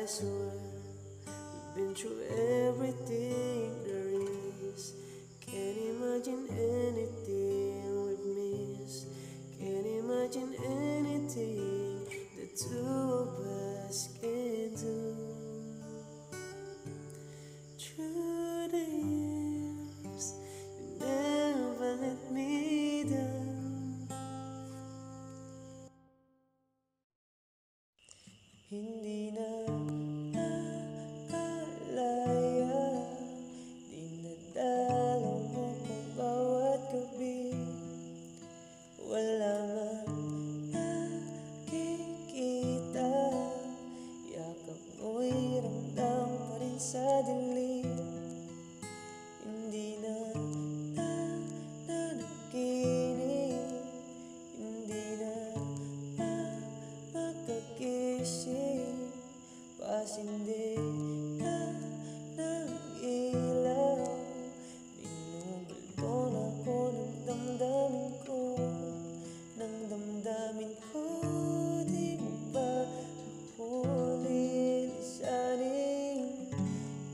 as well. We've been through everything there is. Can't imagine anything we've missed. Can't imagine anything the two of us can do. Through the years, you never let me down. Hindi na alaya, dinadalo mo ko bawat gabi. Wala man nakikita, yakap mo'y ramdam pa rin sa dilim. Hindi na nanaginip, hindi na makagising, pasindi na ng ilaw. Binubulbon ako ng damdamin ko, ng damdamin ko. Di mo ba ako lilisanin?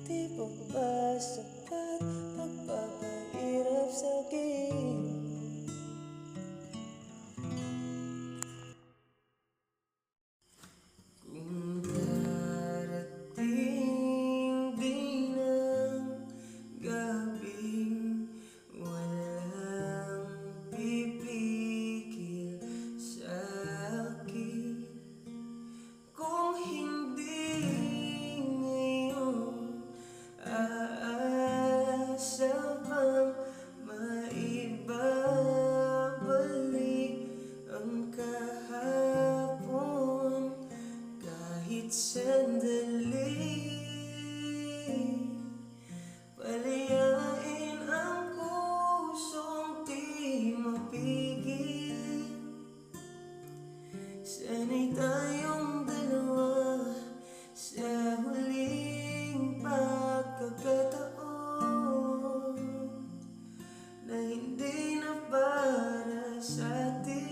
Di pa ba sapat pagpapahirap sa'kin? Kung darating din ang gabing walang pipigil sa'kin, kung hindi ngayon, aasa bang maibabalik ang kahapon? Kahit sandali, palayain ang pusong di mapigil. Sana'y tayong dalawa sa huling pagkakataon na hindi na para sa'tin.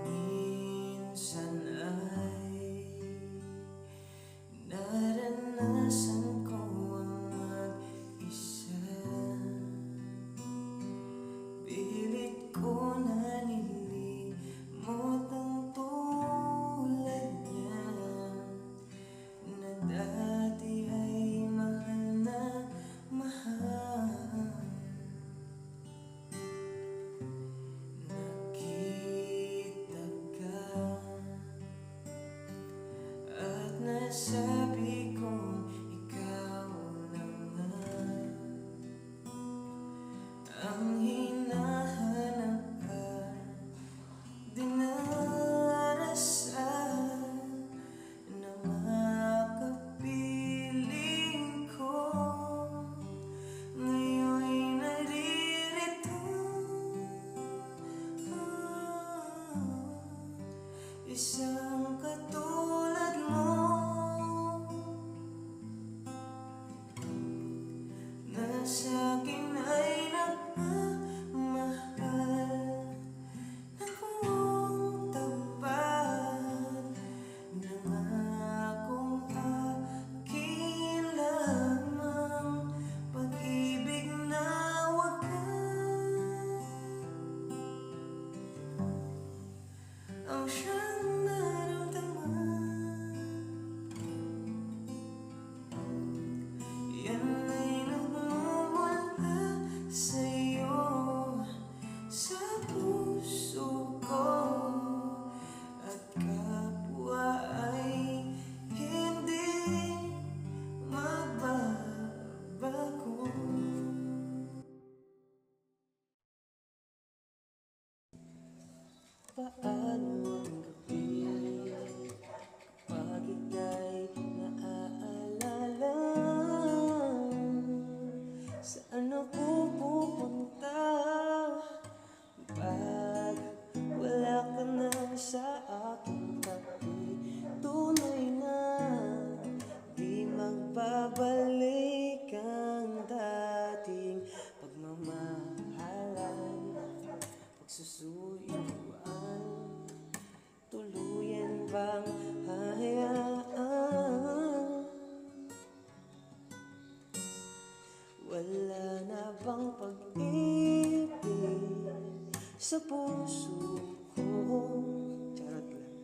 Minsan ay naranasan ko ang mag-isa. Pilit ko na nilimot ang tulad niya, na dati ay mahal na mahal. Nakita ka at nasabi kong ikaw naman ang hinahanap ka. Dinarasan na makapiling ko, ngayon'y naririto. Isang katulad mo na sa'kin ay nagmamahal, na kung tapat, nangakong akin lamang, pag-ibig na wagas ang siyang naramdaman. Yan ay nagmumula sa'yo, sa puso ko, at kapwa ay hindi magbabago. Paano ang gabi kapag ika'y naaalala? Saan ako pupunta pag wala ka na sa aking tabi? Tunay na di magbabalik ang dating pagmamahalan. bang hahayaan? Wala na bang pag-ibig sa puso ko? Charot lang.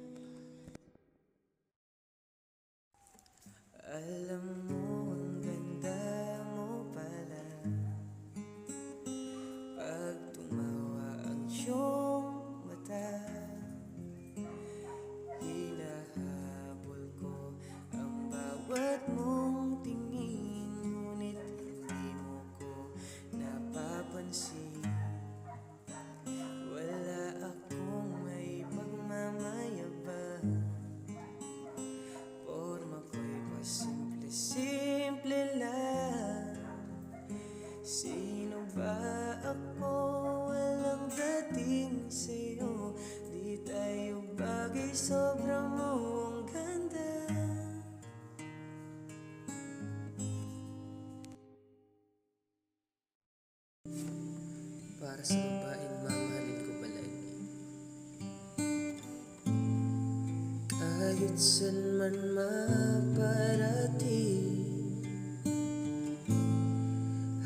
Alam mo, ang ganda mo pala pag tumawa ang iyong mata. Hinahabol ko ang bawat mong tingin, ngunit hindi mo ko napapansin. Wala akong may pagmamayabang, porma ko'y pasimple-simple lang. Sino ba ako? Walang dating sa'yo, di tayo bagay, sobra mo ang ganda. Para sa babaeng mamahalin ko palagi, kahit saan man maparating,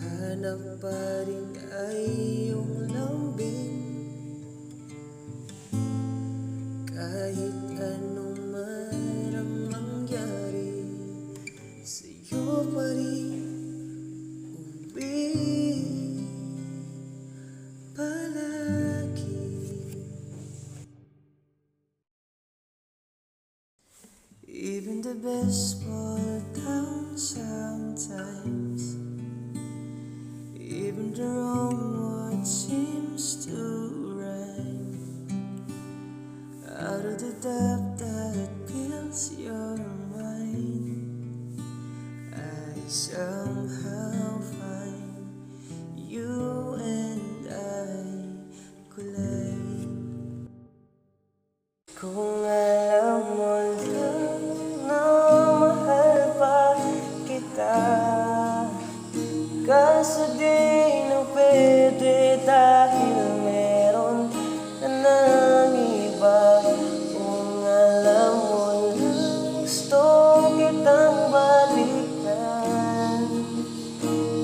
hanap pa rin ay iyong lambing. Kahit anong man ang mangyari, sa'yo pa rin uwi palagi. Even the best fall down sometimes. Even the wrong word seems to rhyme. Out of the depth that fills your mind, I somehow find you and I collide. Kung alam mo lang na mahal pa kita, kaso di na pwede dahil meron na ng iba. Kung alam mo lang gusto kitang balikan,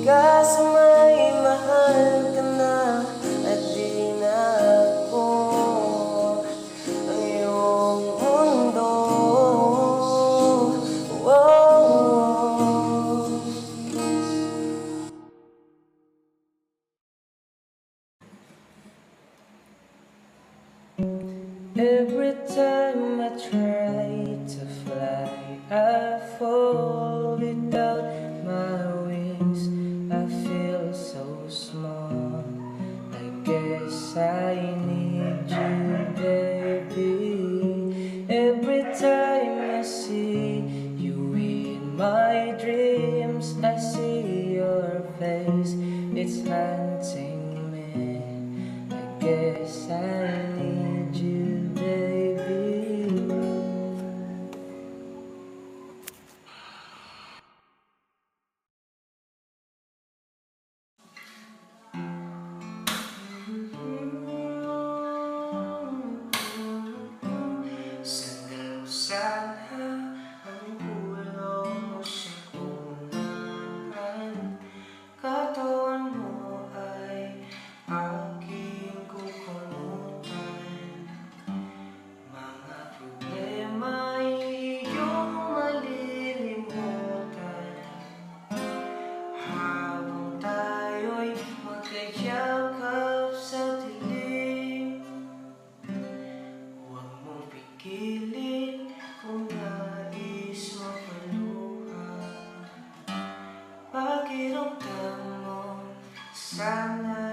kaso may mahal ka na at di na ako ang iyong mundo. Every time I try to fly, I fall without my wings. I feel so small. I guess I need you, baby. Every time I see you in my dreams, I see your face. It's haunting me. I guess I need you, baby. Sana ang ulo mo sa kulungan, katawan mo ay aking kukulutan. Mga problema ay iyong malilimutan, habang tayo'y magkayakap sa dilim. Huwag mong pigilin kung nais mapaluha. Pakiramdam mo, sana